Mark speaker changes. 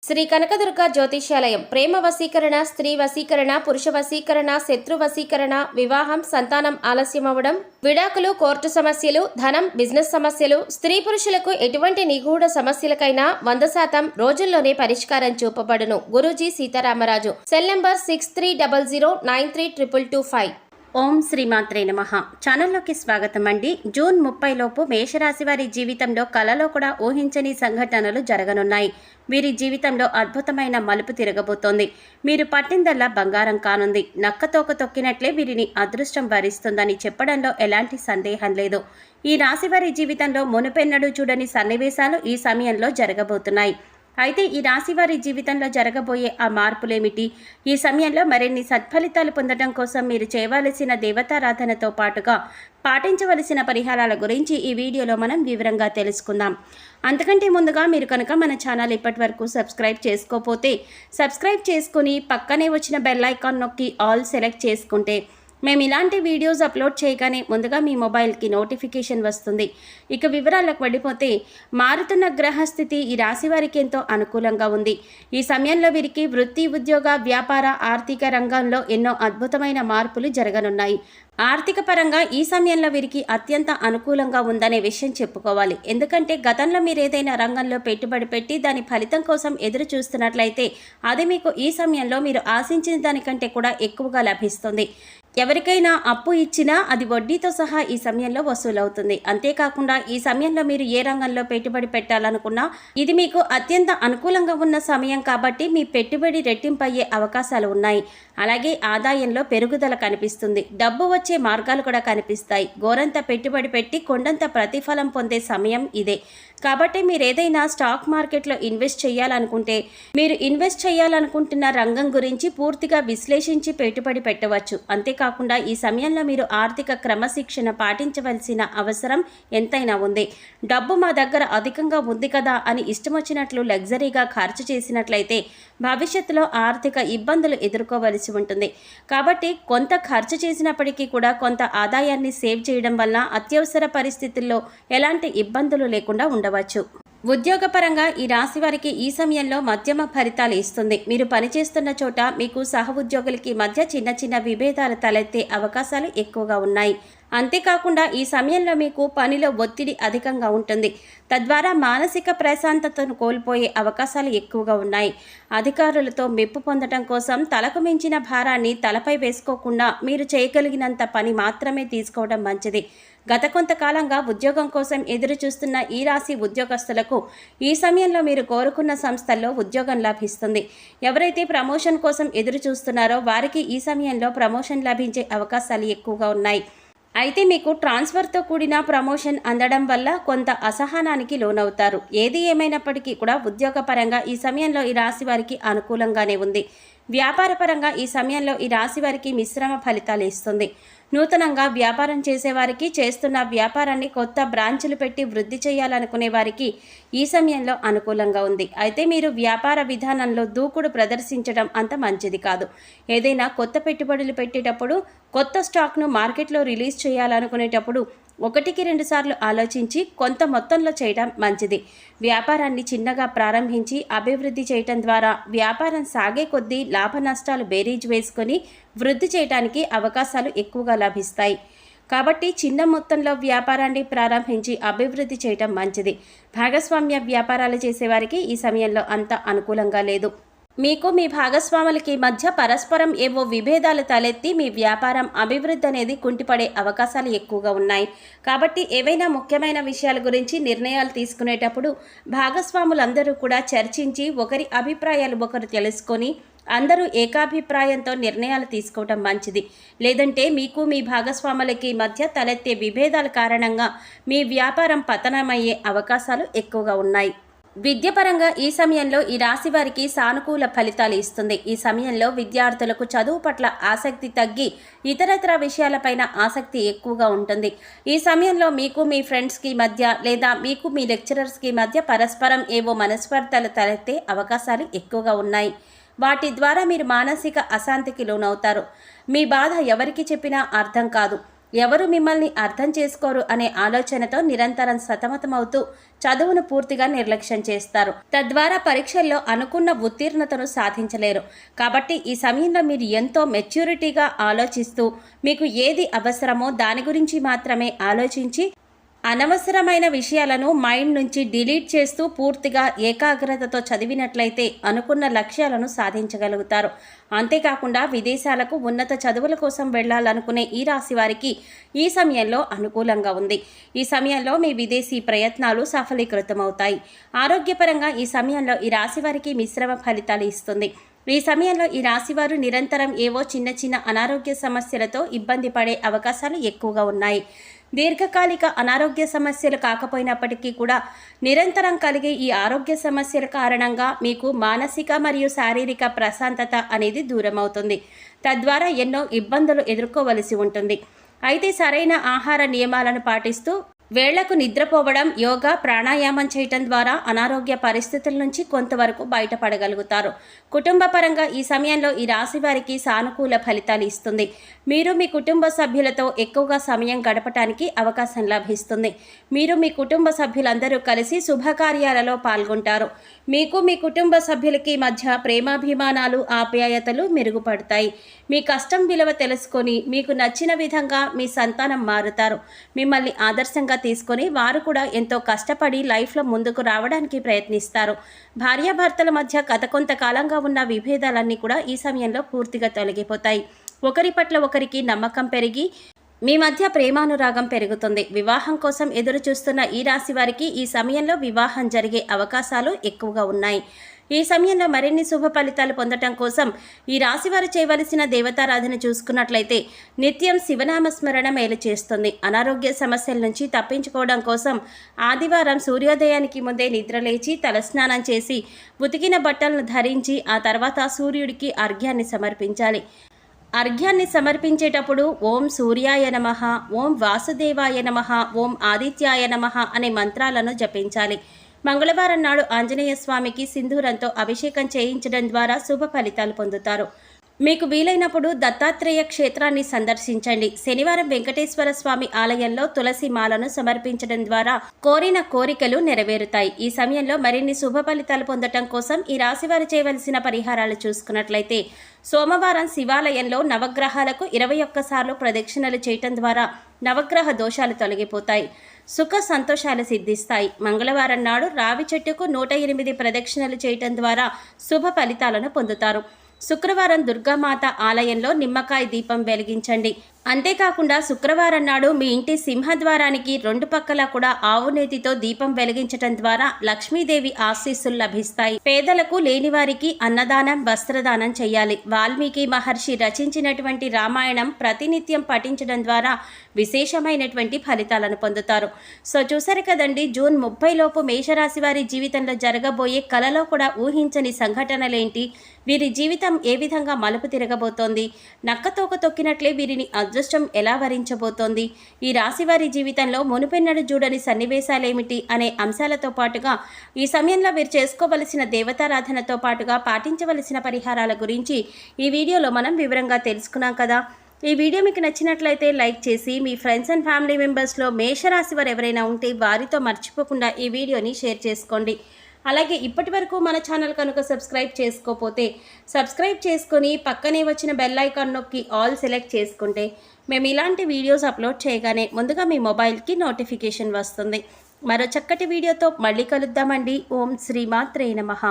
Speaker 1: శ్రీ కనకదుర్గ జ్యోతిష్యాలయం ప్రేమ వశీకరణ, స్త్రీ వశీకరణ, పురుష వశీకరణ, శత్రు వశీకరణ, వివాహం, సంతానం ఆలస్యం అవ్వడం, విడాకులు, కోర్టు సమస్యలు, ధనం, బిజినెస్ సమస్యలు, స్త్రీ పురుషులకు ఎటువంటి నిగూఢ సమస్యలకైనా 100% రోజుల్లోనే పరిష్కారం చూపబడును. గురూజీ సీతారామరాజు. Cell number 6300932225.
Speaker 2: ఓం శ్రీమాత్రే నమః. ఛానల్లోకి స్వాగతం అండి. జూన్ 30 లోపు మేషరాశి వారి జీవితంలో కలలో కూడా ఊహించని సంఘటనలు జరగనున్నాయి. వీరి జీవితంలో అద్భుతమైన మలుపు తిరగబోతోంది. మీరు పట్టిందల్లా బంగారం కానుంది. నక్కతోక తొక్కినట్లే వీరిని అదృష్టం వరిస్తుందని చెప్పడంలో ఎలాంటి సందేహం లేదు. ఈ రాశి వారి జీవితంలో మునుపెన్నడూ చూడని సన్నివేశాలు ఈ సమయంలో జరగబోతున్నాయి. అయితే ఈ రాశి వారి జీవితంలో జరగబోయే ఆ మార్పులేమిటి? ఈ సమయంలో మరిన్ని సత్ఫలితాలు పొందడం కోసం మీరు చేయవలసిన దేవతారాధనతో పాటుగా పాటించవలసిన పరిహారాల గురించి ఈ వీడియోలో మనం వివరంగా తెలుసుకుందాం. అంతకంటే ముందుగా మీరు కనుక మన ఛానల్ ఇప్పటి వరకు సబ్స్క్రైబ్ చేసుకోకపోతే సబ్స్క్రైబ్ చేసుకుని పక్కనే వచ్చిన బెల్ ఐకాన్ నొక్కి ఆల్ సెలెక్ట్ చేసుకుంటే మేము ఇలాంటి వీడియోస్ అప్లోడ్ చేయగానే ముందుగా మీ మొబైల్కి నోటిఫికేషన్ వస్తుంది. ఇక వివరాలకు వెళ్ళిపోతే, మారుతున్న గ్రహస్థితి ఈ రాశి వారికి ఎంతో అనుకూలంగా ఉంది. ఈ సమయంలో వీరికి వృత్తి, ఉద్యోగ, వ్యాపార, ఆర్థిక రంగంలో ఎన్నో అద్భుతమైన మార్పులు జరగనున్నాయి. ఆర్థిక పరంగా ఈ సమయంలో వీరికి అత్యంత అనుకూలంగా ఉందనే విషయం చెప్పుకోవాలి. ఎందుకంటే గతంలో మీరు ఏదైనా రంగంలో పెట్టుబడి పెట్టి దాని ఫలితం కోసం ఎదురు చూస్తున్నట్లయితే అది మీకు ఈ సమయంలో మీరు ఆశించిన దానికంటే కూడా ఎక్కువగా లభిస్తుంది. ఎవరికైనా అప్పు ఇచ్చినా అది వడ్డీతో సహా ఈ సమయంలో వసూలవుతుంది. అంతేకాకుండా ఈ సమయంలో మీరు ఏ రంగంలో పెట్టుబడి పెట్టాలనుకున్నా ఇది మీకు అత్యంత అనుకూలంగా ఉన్న సమయం కాబట్టి మీ పెట్టుబడి రెట్టింపయ్యే అవకాశాలు ఉన్నాయి. అలాగే ఆదాయంలో పెరుగుదల కనిపిస్తుంది. డబ్బు వచ్చే మార్గాలు కూడా కనిపిస్తాయి. గోరంత పెట్టుబడి పెట్టి కొండంత ప్రతిఫలం పొందే సమయం ఇదే. కాబట్టి మీరు ఏదైనా స్టాక్ మార్కెట్లో ఇన్వెస్ట్ చేయాలనుకుంటే మీరు ఇన్వెస్ట్ చేయాలనుకుంటున్న రంగం గురించి పూర్తిగా విశ్లేషించి పెట్టుబడి పెట్టవచ్చు. అంతేకాకుండా ఈ సమయంలో మీరు ఆర్థిక క్రమశిక్షణ పాటించవలసిన అవసరం ఎంతైనా ఉంది. డబ్బు మా దగ్గర అధికంగా ఉంది కదా అని ఇష్టం వచ్చినట్లు లగ్జరీగా ఖర్చు చేసినట్లయితే భవిష్యత్తులో ఆర్థిక ఇబ్బందులు ఎదుర్కోవలసి ఉంటుంది. కాబట్టి కొంత ఖర్చు చేసినప్పటికీ కూడా కొంత ఆదాయాన్ని సేవ్ చేయడం వల్ల అత్యవసర పరిస్థితుల్లో ఎలాంటి ఇబ్బందులు లేకుండా ఉండవచ్చు. ఉద్యోగపరంగా ఈ రాశి వారికి ఈ సమయంలో మధ్యమ ఫలితాలు ఇస్తుంది. మీరు పనిచేస్తున్న చోట మీకు సహ ఉద్యోగులకి మధ్య చిన్న చిన్న విభేదాలు తలెత్తే అవకాశాలు ఎక్కువగా ఉన్నాయి. అంతేకాకుండా ఈ సమయంలో మీకు పనిలో ఒత్తిడి అధికంగా ఉంటుంది. తద్వారా మానసిక ప్రశాంతతను కోల్పోయే అవకాశాలు ఎక్కువగా ఉన్నాయి. అధికారులతో మెప్పు పొందడం కోసం తలకు మించిన భారాన్ని తలపై వేసుకోకుండా మీరు చేయగలిగినంత పని మాత్రమే తీసుకోవడం మంచిది. గత కొంతకాలంగా ఉద్యోగం కోసం ఎదురు చూస్తున్న ఈ రాశి ఉద్యోగస్తులకు ఈ సమయంలో మీరు కోరుకున్న సంస్థల్లో ఉద్యోగం లభిస్తుంది. ఎవరైతే ప్రమోషన్ కోసం ఎదురు చూస్తున్నారో వారికి ఈ సమయంలో ప్రమోషన్ లభించే అవకాశాలు ఎక్కువగా ఉన్నాయి. అయితే మీకు ట్రాన్స్ఫర్తో కూడిన ప్రమోషన్ అందడం వల్ల కొంత అసహనానికి లోనవుతారు. ఏది ఏమైనప్పటికీ కూడా ఉద్యోగపరంగా ఈ సమయంలో ఈ రాశి వారికి అనుకూలంగానే ఉంది. వ్యాపారపరంగా ఈ సమయంలో ఈ రాశి వారికి మిశ్రమ ఫలితాలు ఇస్తుంది. నూతనంగా వ్యాపారం చేసేవారికి, చేస్తున్న వ్యాపారాన్ని కొత్త బ్రాంచులు పెట్టి వృద్ధి చేయాలనుకునే వారికి ఈ సమయంలో అనుకూలంగా ఉంది. అయితే మీరు వ్యాపార విధానంలో దూకుడు ప్రదర్శించడం అంత మంచిది కాదు. ఏదైనా కొత్త పెట్టుబడులు పెట్టేటప్పుడు, కొత్త స్టాక్ను మార్కెట్లో రిలీజ్ చేయాలనుకునేటప్పుడు 1-2 సార్లు ఆలోచించి కొంత మొత్తంలో చేయడం మంచిది. వ్యాపారాన్ని చిన్నగా ప్రారంభించి అభివృద్ధి చేయటం ద్వారా వ్యాపారం సాగే కొద్దీ లాభ నష్టాలు బేరీజు వేసుకొని వృద్ధి చేయడానికి అవకాశాలు ఎక్కువగా లభిస్తాయి. కాబట్టి చిన్న మొత్తంలో వ్యాపారాన్ని ప్రారంభించి అభివృద్ధి చేయటం మంచిది. భాగస్వామ్య వ్యాపారాలు చేసేవారికి ఈ సమయంలో అంత అనుకూలంగా లేదు. మీకు మీ భాగస్వాములకి మధ్య పరస్పరం ఏవో విభేదాలు తలెత్తి మీ వ్యాపారం అభివృద్ధి అనేది కుంటిపడే అవకాశాలు ఎక్కువగా ఉన్నాయి. కాబట్టి ఏవైనా ముఖ్యమైన విషయాల గురించి నిర్ణయాలు తీసుకునేటప్పుడు భాగస్వాములందరూ కూడా చర్చించి ఒకరి అభిప్రాయాలు ఒకరు తెలుసుకొని అందరూ ఏకాభిప్రాయంతో నిర్ణయాలు తీసుకోవడం మంచిది. లేదంటే మీకు మీ భాగస్వాములకి మధ్య తలెత్తే విభేదాల కారణంగా మీ వ్యాపారం పతనమయ్యే అవకాశాలు ఎక్కువగా ఉన్నాయి. విద్యపరంగా ఈ సమయంలో ఈ రాశి వారికి సానుకూల ఫలితాలు ఇస్తుంది. ఈ సమయంలో విద్యార్థులకు చదువు పట్ల ఆసక్తి తగ్గి ఇతరత్ర విషయాలపైన ఆసక్తి ఎక్కువగా ఉంటుంది. ఈ సమయంలో మీకు మీ ఫ్రెండ్స్కి మధ్య లేదా మీకు మీ లెక్చరర్స్కి మధ్య పరస్పరం ఏవో మనస్పర్ధలు తలెత్తే అవకాశాలు ఎక్కువగా ఉన్నాయి. వాటి ద్వారా మీరు మానసిక అశాంతికి లోనవుతారు. మీ బాధ ఎవరికి చెప్పినా అర్థం కాదు. ఎవరు మిమ్మల్ని అర్థం చేసుకోరు అనే ఆలోచనతో నిరంతరం సతమతమవుతూ చదువును పూర్తిగా నిర్లక్ష్యం చేస్తారు. తద్వారా పరీక్షల్లో అనుకున్న ఉత్తీర్ణతను సాధించలేరు. కాబట్టి ఈ సమయంలో మీరు ఎంతో మెచ్యూరిటీగా ఆలోచిస్తూ మీకు ఏది అవసరమో దాని గురించి మాత్రమే ఆలోచించి అనవసరమైన విషయాలను మైండ్ నుంచి డిలీట్ చేస్తూ పూర్తిగా ఏకాగ్రతతో చదివినట్లయితే అనుకున్న లక్ష్యాలను సాధించగలుగుతారు. అంతేకాకుండా విదేశాలకు ఉన్నత చదువుల కోసం వెళ్ళాలనుకునే ఈ రాశి వారికి ఈ సమయంలో అనుకూలంగా ఉంది. ఈ సమయంలో మీ విదేశీ ప్రయత్నాలు సఫలీకృతమవుతాయి. ఆరోగ్యపరంగా ఈ సమయంలో ఈ రాశి వారికి మిశ్రమ ఫలితాలు ఇస్తుంది. ఈ సమయంలో ఈ రాశివారు నిరంతరం ఏవో చిన్న చిన్న అనారోగ్య సమస్యలతో ఇబ్బంది పడే అవకాశాలు ఎక్కువగా ఉన్నాయి. దీర్ఘకాలిక అనారోగ్య సమస్యలు కాకపోయినప్పటికీ కూడా నిరంతరం కలిగే ఈ ఆరోగ్య సమస్యల కారణంగా మీకు మానసిక మరియు శారీరక ప్రశాంతత అనేది దూరం అవుతుంది. తద్వారా ఎన్నో ఇబ్బందులు ఎదుర్కోవలసి ఉంటుంది. అయితే సరైన ఆహార నియమాలను పాటిస్తూ వేళ్లకు నిద్రపోవడం, యోగా, ప్రాణాయామం చేయటం ద్వారా అనారోగ్య పరిస్థితుల నుంచి కొంతవరకు బయటపడగలుగుతారు. కుటుంబ పరంగా ఈ సమయంలో ఈ రాశి వారికి సానుకూల ఫలితాలు ఇస్తుంది. మీరు మీ కుటుంబ సభ్యులతో ఎక్కువగా సమయం గడపటానికి అవకాశం లభిస్తుంది. మీరు మీ కుటుంబ సభ్యులందరూ కలిసి శుభకార్యాలలో పాల్గొంటారు. మీకు మీ కుటుంబ సభ్యులకి మధ్య ప్రేమాభిమానాలు, ఆప్యాయతలు మెరుగుపడతాయి. మీ కష్టం విలువ తెలుసుకొని మీకు నచ్చిన విధంగా మీ సంతానం మారుతారు. మిమ్మల్ని ఆదర్శంగా తీసుకొని వారు కూడా ఎంతో కష్టపడి లైఫ్లో ముందుకు రావడానికి ప్రయత్నిస్తారు. భార్యాభర్తల మధ్య గత కొంతకాలంగా ఉన్న విభేదాలన్నీ కూడా ఈ సమయంలో పూర్తిగా తొలగిపోతాయి. ఒకరి పట్ల ఒకరికి నమ్మకం పెరిగి మీ మధ్య ప్రేమానురాగం పెరుగుతుంది. వివాహం కోసం ఎదురు చూస్తున్న ఈ రాశి వారికి ఈ సమయంలో వివాహం జరిగే అవకాశాలు ఎక్కువగా ఉన్నాయి. ఈ సమయంలో మరిన్ని శుభ ఫలితాలు పొందటం కోసం ఈ రాశివారు చేయవలసిన దేవతారాధన చూసుకున్నట్లయితే నిత్యం శివనామస్మరణ మేలు చేస్తుంది. అనారోగ్య సమస్యల నుంచి తప్పించుకోవడం కోసం ఆదివారం సూర్యోదయానికి ముందే నిద్రలేచి తలస్నానం చేసి ఉతికిన బట్టలను ధరించి ఆ తర్వాత సూర్యుడికి అర్ఘ్యాన్ని సమర్పించాలి. అర్ఘ్యాన్ని సమర్పించేటప్పుడు ఓం సూర్యాయ నమః, ఓం వాసుదేవాయ నమః, ఓం ఆదిత్యాయ నమః అనే మంత్రాలను జపించాలి. మంగళవారం నాడు ఆంజనేయ స్వామికి సింధూరంతో అభిషేకం చేయించడం ద్వారా శుభ ఫలితాలు పొందుతారు. మీకు వీలైనప్పుడు దత్తాత్రేయ క్షేత్రాన్ని సందర్శించండి. శనివారం వెంకటేశ్వర స్వామి ఆలయంలో తులసి మాలను సమర్పించడం ద్వారా కోరిన కోరికలు నెరవేరుతాయి. ఈ సమయంలో మరిన్ని శుభ ఫలితాలు పొందటం కోసం ఈ రాశివారు చేయవలసిన పరిహారాలు చూసుకున్నట్లయితే సోమవారం శివాలయంలో నవగ్రహాలకు 21 సార్లు ప్రదక్షిణలు చేయటం ద్వారా నవగ్రహ దోషాలు తొలగిపోతాయి. సుఖ సంతోషాలు సిద్ధిస్తాయి. మంగళవారం నాడు రావి చెట్టుకు 108 ప్రదక్షిణలు చేయటం ద్వారా శుభ ఫలితాలను పొందుతారు. శుక్రవారం దుర్గామాత ఆలయంలో నిమ్మకాయ దీపం వెలిగించండి. అంతేకాకుండా శుక్రవారం నాడు మీ ఇంటి సింహద్వారానికి 2 పక్కల కూడా ఆవు నేతితో దీపం వెలిగించటం ద్వారా లక్ష్మీదేవి ఆశీస్సులు లభిస్తాయి. పేదలకు, లేనివారికి అన్నదానం, వస్త్రదానం చేయాలి. వాల్మీకి మహర్షి రచించినటువంటి రామాయణం ప్రతినిత్యం పఠించడం ద్వారా విశేషమైనటువంటి ఫలితాలను పొందుతారు. సో చూసారు కదండి, జూన్ 30 లోపు మేషరాశి వారి జీవితంలో జరగబోయే కలలో కూడా ఊహించని సంఘటనలేంటి, వీరి జీవితం ఏ విధంగా మలుపు తిరగబోతోంది, నక్కతోక తొక్కినట్లే వీరిని అదృష్టం ఎలా వరించబోతోంది, ఈ రాశివారి జీవితంలో మునుపెన్నడు చూడని సన్నివేశాలేమిటి అనే అంశాలతో పాటుగా ఈ సమయంలో వీరు చేసుకోవలసిన దేవతారాధనతో పాటుగా పాటించవలసిన పరిహారాల గురించి ఈ వీడియోలో మనం వివరంగా తెలుసుకున్నాం కదా. ఈ వీడియో మీకు నచ్చినట్లయితే లైక్ చేసి మీ ఫ్రెండ్స్ అండ్ ఫ్యామిలీ మెంబర్స్లో మేషరాశి వారు ఎవరైనా ఉంటే వారితో మర్చిపోకుండా ఈ వీడియోని షేర్ చేసుకోండి. అలాగే ఇప్పటి వరకు మన ఛానల్ కనుక సబ్స్క్రైబ్ చేసుకోకపోతే సబ్స్క్రైబ్ చేసుకొని పక్కనే వచ్చిన బెల్ ఐకాన్ నొక్కి ఆల్ సెలెక్ట్ చేసుకుంటే మేము ఇలాంటి వీడియోస్ అప్లోడ్ చేయగానే ముందుగా మీ మొబైల్కి నోటిఫికేషన్ వస్తుంది. మరో చక్కటి వీడియోతో మళ్ళీ కలుద్దామండి. ఓం శ్రీమాత్రే నమః.